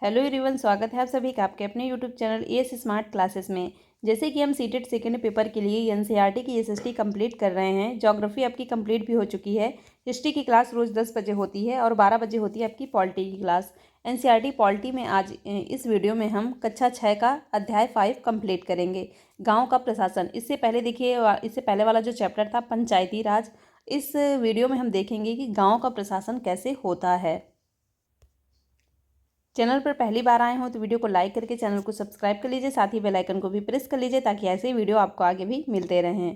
Hello everyone, स्वागत है आप सभी का आपके अपने YouTube channel as smart classes में। जैसे कि हम सीटेट सेकेंड पेपर के लिए एनसीईआरटी की एसएसटी कंप्लीट कर रहे हैं। ज्योग्राफी आपकी कंप्लीट भी हो चुकी है। हिस्ट्री की क्लास रोज़ 10 बजे होती है और 12 बजे होती है आपकी पॉलिटी की क्लास। एनसीईआरटी पॉलिटी में आज इस वीडियो में हम कक्षा 6 का अध्याय 5 कंप्लीट करेंगे, गाँव का प्रशासन। इससे पहले देखिए, इससे पहले वाला जो चैप्टर था पंचायती राज, इस वीडियो में हम देखेंगे कि गाँव का प्रशासन कैसे होता है। चैनल पर पहली बार आए हो तो वीडियो को लाइक करके चैनल को सब्सक्राइब कर लीजिए, साथ ही बेल आइकन को भी प्रेस कर लीजिए ताकि ऐसे ही वीडियो आपको आगे भी मिलते रहें।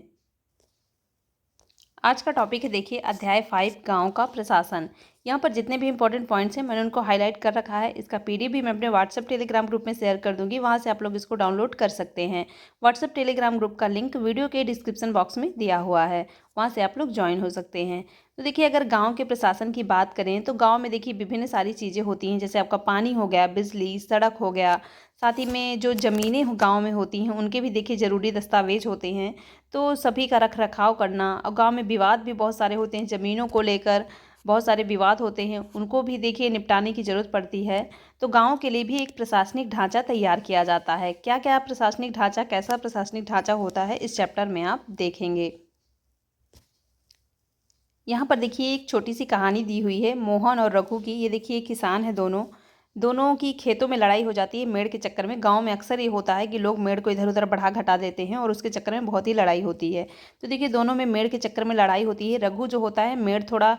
आज का टॉपिक है देखिए अध्याय 5 गांव का प्रशासन। यहाँ पर जितने भी इंपॉर्टेंट पॉइंट्स हैं मैंने उनको हाईलाइट कर रखा है। इसका पीडीएफ भी मैं अपने व्हाट्सएप टेलीग्राम ग्रुप में शेयर कर दूंगी, वहाँ से आप लोग इसको डाउनलोड कर सकते हैं। व्हाट्सएप टेलीग्राम ग्रुप का लिंक वीडियो के डिस्क्रिप्शन बॉक्स में दिया हुआ है, वहाँ से आप लोग ज्वाइन हो सकते हैं। तो देखिए, अगर गाँव के प्रशासन की बात करें तो गाँव में देखिए विभिन्न सारी चीज़ें होती हैं, जैसे आपका पानी हो गया, बिजली, सड़क हो गया, साथ ही में जो ज़मीनें गाँव में होती हैं उनके भी देखिए ज़रूरी दस्तावेज होते हैं। तो सभी का रख रखाव करना, और गांव में विवाद भी बहुत सारे होते हैं, ज़मीनों को लेकर बहुत सारे विवाद होते हैं, उनको भी देखिए निपटाने की ज़रूरत पड़ती है। तो गांव के लिए भी एक प्रशासनिक ढांचा तैयार किया जाता है। क्या क्या प्रशासनिक ढांचा, कैसा प्रशासनिक ढांचा होता है, इस चैप्टर में आप देखेंगे। यहाँ पर देखिए एक छोटी सी कहानी दी हुई है मोहन और रघु की। ये देखिए किसान है, दोनों की खेतों में लड़ाई हो जाती है मेड़ के चक्कर में। गांव में अक्सर ये होता है कि लोग मेड़ को इधर उधर बढ़ा घटा देते हैं और उसके चक्कर में बहुत ही लड़ाई होती है। तो देखिए दोनों में मेड़ के चक्कर में लड़ाई होती है। रघु जो होता है मेड़ थोड़ा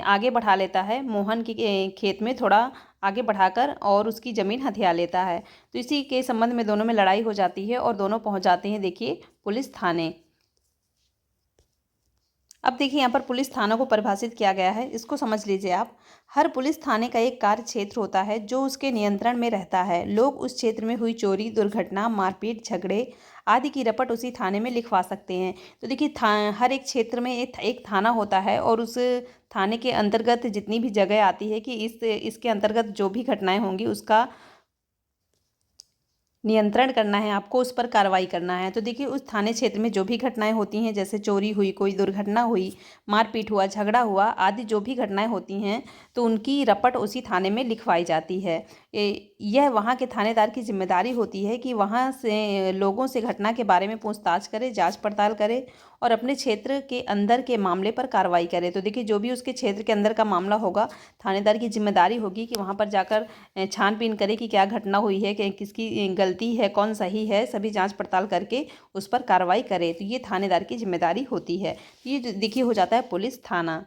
आगे बढ़ा लेता है, मोहन की खेत में थोड़ा आगे बढ़ाकर और उसकी ज़मीन हथिया लेता है। तो इसी के संबंध में दोनों में लड़ाई हो जाती है और दोनों पहुँच जाते हैं देखिए पुलिस थाने। अब देखिए यहाँ पर पुलिस थानों को परिभाषित किया गया है, इसको समझ लीजिए आप। हर पुलिस थाने का एक कार्य क्षेत्र होता है जो उसके नियंत्रण में रहता है। लोग उस क्षेत्र में हुई चोरी, दुर्घटना, मारपीट, झगड़े आदि की रपट उसी थाने में लिखवा सकते हैं। तो देखिए हर एक क्षेत्र में एक थाना होता है और उस थाने के अंतर्गत जितनी भी जगह आती है कि इसके अंतर्गत जो भी घटनाएं होंगी उसका नियंत्रण करना है, आपको उस पर कार्रवाई करना है। तो देखिए उस थाने क्षेत्र में जो भी घटनाएं होती हैं, जैसे चोरी हुई, कोई दुर्घटना हुई, मारपीट हुआ, झगड़ा हुआ आदि जो भी घटनाएं होती हैं तो उनकी रपट उसी थाने में लिखवाई जाती है। यह वहाँ के थानेदार की जिम्मेदारी होती है कि वहाँ से लोगों से घटना के बारे में पूछताछ करे, जाँच पड़ताल करे और अपने क्षेत्र के अंदर के मामले पर कार्रवाई करे। तो देखिए जो भी उसके क्षेत्र के अंदर का मामला होगा, थानेदार की जिम्मेदारी होगी कि वहाँ पर जाकर छानबीन करे कि क्या घटना हुई है, कि किसकी गलती है, कौन सही है, सभी जांच पड़ताल करके उस पर कार्रवाई करे। तो ये थानेदार की जिम्मेदारी होती है। ये देखिए हो जाता है पुलिस थाना।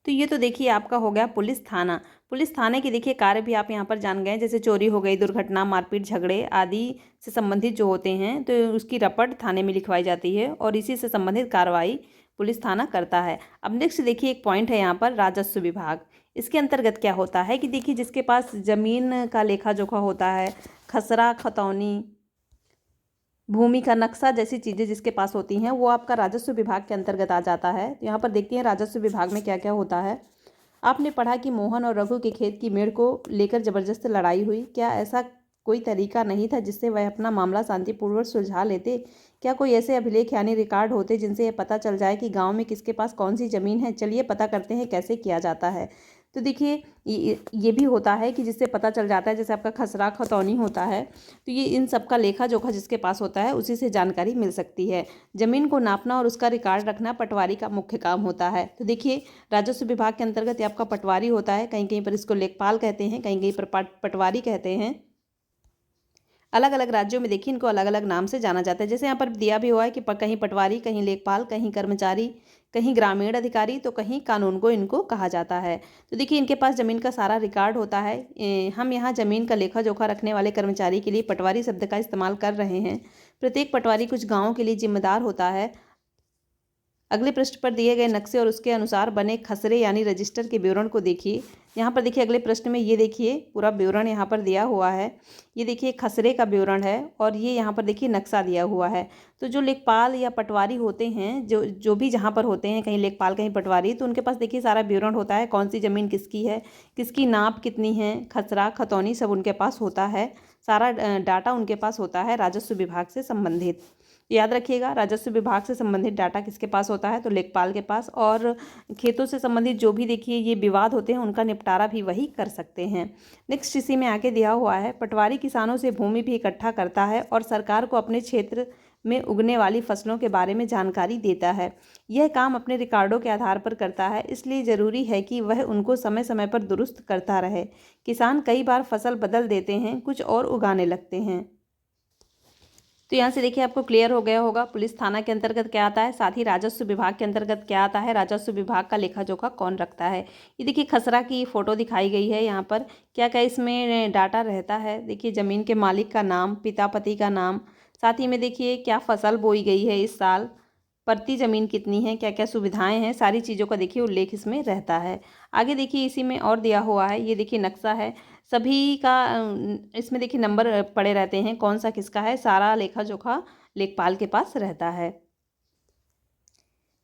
तो ये तो देखिए आपका हो गया पुलिस थाना। पुलिस थाने के देखिए कार्य भी आप यहाँ पर जान गए, जैसे चोरी हो गई, दुर्घटना, मारपीट, झगड़े आदि से संबंधित जो होते हैं तो उसकी रपट थाने में लिखवाई जाती है और इसी से संबंधित कार्रवाई पुलिस थाना करता है। अब नेक्स्ट देखिए एक पॉइंट है यहाँ पर राजस्व विभाग। इसके अंतर्गत क्या होता है कि देखिए जिसके पास ज़मीन का लेखा जोखा होता है, खसरा, खतौनी, भूमि का नक्शा जैसी चीज़ें जिसके पास होती हैं वो आपका राजस्व विभाग के अंतर्गत आ जाता है। तो यहाँ पर देखते हैं राजस्व विभाग में क्या क्या होता है। आपने पढ़ा कि मोहन और रघु के खेत की मेड़ को लेकर जबरदस्त लड़ाई हुई। क्या ऐसा कोई तरीका नहीं था जिससे वह अपना मामला शांतिपूर्वक सुलझा लेते? क्या कोई ऐसे अभिलेख यानी रिकॉर्ड होते जिनसे यह पता चल जाए कि गांव में किसके पास कौन सी ज़मीन है? चलिए पता करते हैं कैसे किया जाता है। तो देखिए ये भी होता है कि जिससे पता चल जाता है, जैसे आपका खसरा, खतौनी होता है, तो ये इन सब का लेखा जोखा जिसके पास होता है उसी से जानकारी मिल सकती है। ज़मीन को नापना और उसका रिकॉर्ड रखना पटवारी का मुख्य काम होता है। तो देखिए राजस्व विभाग के अंतर्गत ये आपका पटवारी होता है, कहीं कहीं पर इसको लेखपाल कहते हैं, कहीं कहीं पर पटवारी कहते हैं। अलग अलग राज्यों में देखिए इनको अलग अलग नाम से जाना जाता है। जैसे यहाँ पर दिया भी हुआ है कि कहीं पटवारी, कहीं लेखपाल, कहीं कर्मचारी, कहीं ग्रामीण अधिकारी, तो कहीं कानूनगो इनको कहा जाता है। तो देखिए इनके पास ज़मीन का सारा रिकॉर्ड होता है। हम यहाँ ज़मीन का लेखा जोखा रखने वाले कर्मचारी के लिए पटवारी शब्द का इस्तेमाल कर रहे हैं। प्रत्येक पटवारी कुछ गाँवों के लिए जिम्मेदार होता है। अगले पृष्ठ पर दिए गए नक्शे और उसके अनुसार बने खसरे यानी रजिस्टर के विवरण को देखिए। यहाँ पर देखिए अगले प्रश्न में ये देखिए पूरा विवरण यहाँ पर दिया हुआ है। ये देखिए खसरे का विवरण है और ये यहाँ पर देखिए नक्शा दिया हुआ है। तो जो लेखपाल या पटवारी होते हैं, जो भी जहाँ पर होते हैं, कहीं लेखपाल कहीं पटवारी, तो उनके पास देखिए सारा विवरण होता है, कौन सी ज़मीन किसकी है, किसकी नाप कितनी है, खसरा, खतौनी सब उनके पास होता है। सारा डाटा उनके पास होता है राजस्व विभाग से संबंधित। याद रखिएगा, राजस्व विभाग से संबंधित डाटा किसके पास होता है, तो लेखपाल के पास। और खेतों से संबंधित जो भी देखिए ये विवाद होते हैं उनका निपटारा भी वही कर सकते हैं। नेक्स्ट इसी में आगे दिया हुआ है, पटवारी किसानों से भूमि भी इकट्ठा करता है और सरकार को अपने क्षेत्र में उगने वाली फसलों के बारे में जानकारी देता है। यह काम अपने रिकॉर्डों के आधार पर करता है, इसलिए ज़रूरी है कि वह उनको समय समय पर दुरुस्त करता रहे। किसान कई बार फसल बदल देते हैं, कुछ और उगाने लगते हैं। तो यहाँ से देखिए आपको क्लियर हो गया होगा पुलिस थाना के अंतर्गत क्या आता है, साथ ही राजस्व विभाग के अंतर्गत क्या आता है, राजस्व विभाग का लेखा जोखा कौन रखता है। ये देखिए खसरा की फ़ोटो दिखाई गई है यहाँ पर। क्या क्या इसमें डाटा रहता है, देखिए ज़मीन के मालिक का नाम, पिता पति का नाम, साथ ही में देखिए क्या फसल बोई गई है इस साल, प्रति ज़मीन कितनी है, क्या क्या सुविधाएं हैं, सारी चीज़ों का देखिए उल्लेख इसमें रहता है। आगे देखिए इसी में और दिया हुआ है, ये देखिए नक्शा है सभी का। इसमें देखिए नंबर पड़े रहते हैं, कौन सा किसका है, सारा लेखा जोखा लेखपाल के पास रहता है।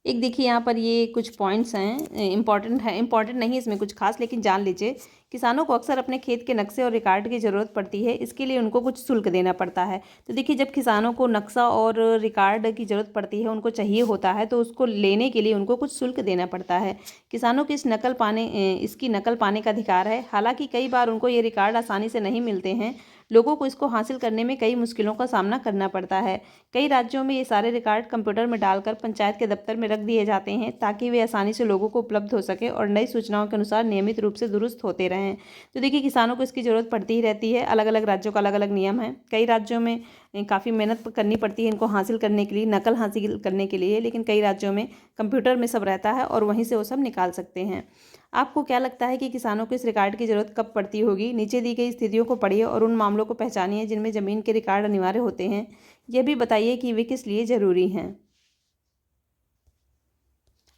एक देखिए यहाँ पर ये कुछ पॉइंट्स हैं, इंपॉर्टेंट है, इंपॉर्टेंट नहीं इसमें कुछ खास, लेकिन जान लीजिए। किसानों को अक्सर अपने खेत के नक्शे और रिकॉर्ड की ज़रूरत पड़ती है, इसके लिए उनको कुछ शुल्क देना पड़ता है। तो देखिए जब किसानों को नक्शा और रिकॉर्ड की ज़रूरत पड़ती है, उनको चाहिए होता है, तो उसको लेने के लिए उनको कुछ शुल्क देना पड़ता है। किसानों को इसकी नकल पाने का अधिकार है। हालांकि कई बार उनको ये रिकॉर्ड आसानी से नहीं मिलते हैं, लोगों को इसको हासिल करने में कई मुश्किलों का सामना करना पड़ता है। कई राज्यों में ये सारे रिकॉर्ड कंप्यूटर में डालकर पंचायत के दफ्तर में रख दिए जाते हैं, ताकि वे आसानी से लोगों को उपलब्ध हो सके और नई सूचनाओं के अनुसार नियमित रूप से दुरुस्त होते रहें। तो देखिए किसानों को इसकी ज़रूरत पड़ती ही रहती है। अलग अलग राज्यों का अलग अलग नियम है। कई राज्यों में काफ़ी मेहनत करनी पड़ती है इनको हासिल करने के लिए, नकल हासिल करने के लिए, लेकिन कई राज्यों में कंप्यूटर में सब रहता है और वहीं से वो सब निकाल सकते हैं। आपको क्या लगता है कि किसानों को इस रिकॉर्ड की ज़रूरत कब पड़ती होगी? नीचे दी गई स्थितियों को पढ़िए और उन मामलों को पहचानिए जिनमें ज़मीन के रिकॉर्ड अनिवार्य होते हैं। यह भी बताइए कि वे किस लिए ज़रूरी हैं।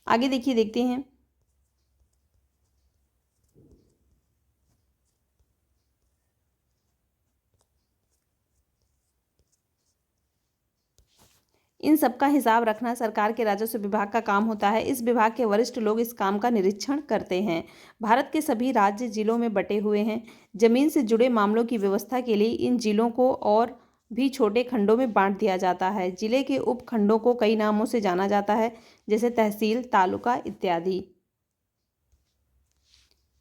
आगे देखिए, देखते हैं। इन सब का हिसाब रखना सरकार के राजस्व विभाग का काम होता है। इस विभाग के वरिष्ठ लोग इस काम का निरीक्षण करते हैं। भारत के सभी राज्य जिलों में बटे हुए हैं। जमीन से जुड़े मामलों की व्यवस्था के लिए इन जिलों को और भी छोटे खंडों में बांट दिया जाता है। जिले के उपखंडों को कई नामों से जाना जाता है, जैसे तहसील, तालुका इत्यादि।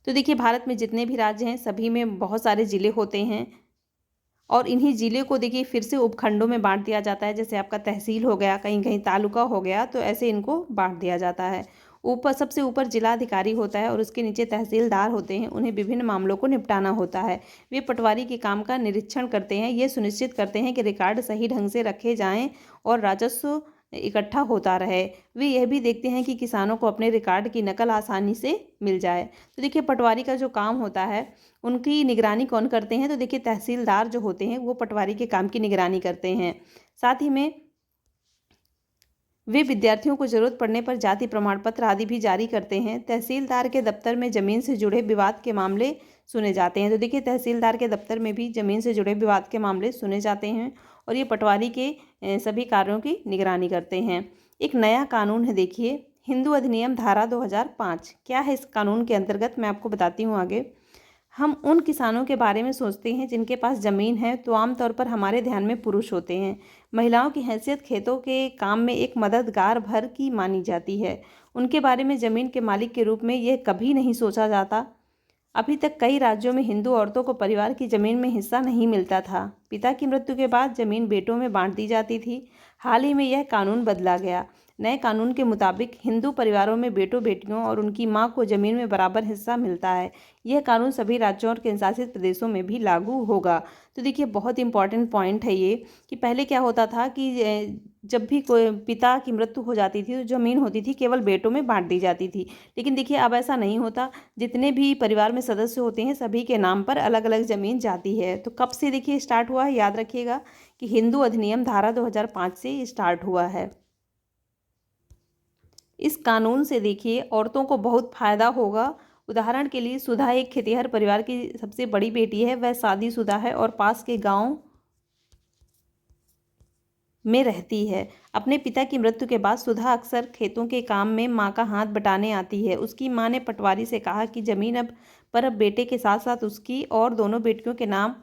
तो देखिए भारत में जितने भी राज्य हैं सभी में बहुत सारे जिले होते हैं और इन्हीं जिले को देखिए फिर से उपखंडों में बांट दिया जाता है। जैसे आपका तहसील हो गया, कहीं कहीं तालुका हो गया, तो ऐसे इनको बांट दिया जाता है। ऊपर सबसे ऊपर जिलाधिकारी होता है और उसके नीचे तहसीलदार होते हैं। उन्हें विभिन्न मामलों को निपटाना होता है। वे पटवारी के काम का निरीक्षण करते हैं। ये सुनिश्चित करते हैं कि रिकॉर्ड सही ढंग से रखे जाएं और राजस्व इकट्ठा होता रहे। वे यह भी देखते हैं कि किसानों को अपने रिकॉर्ड की नकल आसानी से मिल जाए। तो देखिए पटवारी का जो काम होता है उनकी निगरानी कौन करते हैं, तो देखिए तहसीलदार जो होते हैं वो पटवारी के काम की निगरानी करते हैं। साथ ही में वे विद्यार्थियों को जरूरत पड़ने पर जाति प्रमाण पत्र आदि भी जारी करते हैं। तहसीलदार के दफ्तर में जमीन से जुड़े विवाद के मामले सुने जाते हैं। तो देखिए तहसीलदार के दफ्तर में भी जमीन से जुड़े विवाद के मामले सुने जाते हैं और ये पटवारी के सभी कार्यों की निगरानी करते हैं। एक नया कानून है, देखिए हिंदू अधिनियम धारा 2005। क्या है इस कानून के अंतर्गत, मैं आपको बताती हूँ आगे। हम उन किसानों के बारे में सोचते हैं जिनके पास ज़मीन है, तो आमतौर पर हमारे ध्यान में पुरुष होते हैं। महिलाओं की हैसियत खेतों के काम में एक मददगार भर की मानी जाती है। उनके बारे में ज़मीन के मालिक के रूप में यह कभी नहीं सोचा जाता। अभी तक कई राज्यों में हिंदू औरतों को परिवार की ज़मीन में हिस्सा नहीं मिलता था। पिता की मृत्यु के बाद ज़मीन बेटों में बांट दी जाती थी। हाल ही में यह कानून बदला गया। नए कानून के मुताबिक हिंदू परिवारों में बेटों बेटियों और उनकी मां को ज़मीन में बराबर हिस्सा मिलता है। यह कानून सभी राज्यों और केंद्र शासित प्रदेशों में भी लागू होगा। तो देखिए बहुत इंपॉर्टेंट पॉइंट है ये कि पहले क्या होता था कि जब भी कोई पिता की मृत्यु हो जाती थी तो ज़मीन होती थी केवल बेटों में बांट दी जाती थी। लेकिन देखिए अब ऐसा नहीं होता। जितने भी परिवार में सदस्य होते हैं सभी के नाम पर अलग अलग ज़मीन जाती है। तो कब से देखिए स्टार्ट हुआ है, याद रखिएगा कि हिंदू अधिनियम धारा 2005 से स्टार्ट हुआ है। इस कानून से देखिए औरतों को बहुत फायदा होगा। उदाहरण के लिए सुधा एक खेतिहर परिवार की सबसे बड़ी बेटी है। वह शादीशुदा है और पास के गांव में रहती है। अपने पिता की मृत्यु के बाद सुधा अक्सर खेतों के काम में मां का हाथ बटाने आती है। उसकी मां ने पटवारी से कहा कि जमीन अब बेटे के साथ साथ उसकी और दोनों बेटियों के नाम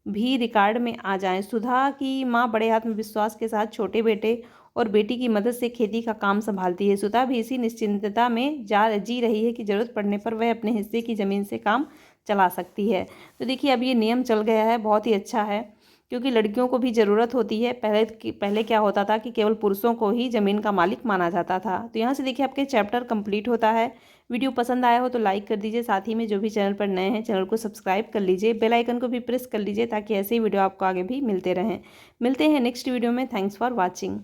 भी रिकॉर्ड में आ जाएं। सुधा की मां बड़े आत्मविश्वास के साथ छोटे बेटे और बेटी की मदद से खेती का काम संभालती है। सुधा भी इसी निश्चिंतता में जी रही है कि जरूरत पड़ने पर वह अपने हिस्से की ज़मीन से काम चला सकती है। तो देखिए अब ये नियम चल गया है, बहुत ही अच्छा है, क्योंकि लड़कियों को भी ज़रूरत होती है। पहले क्या होता था कि केवल पुरुषों को ही ज़मीन का मालिक माना जाता था। तो यहाँ से देखिए आपके चैप्टर कंप्लीट होता है। वीडियो पसंद आया हो तो लाइक कर दीजिए, साथ ही में जो भी चैनल पर नए हैं चैनल को सब्सक्राइब कर लीजिए, बेल आइकन को भी प्रेस कर लीजिए ताकि ऐसे ही वीडियो आपको आगे भी मिलते रहें। मिलते हैं नेक्स्ट वीडियो में। Thanks for watching.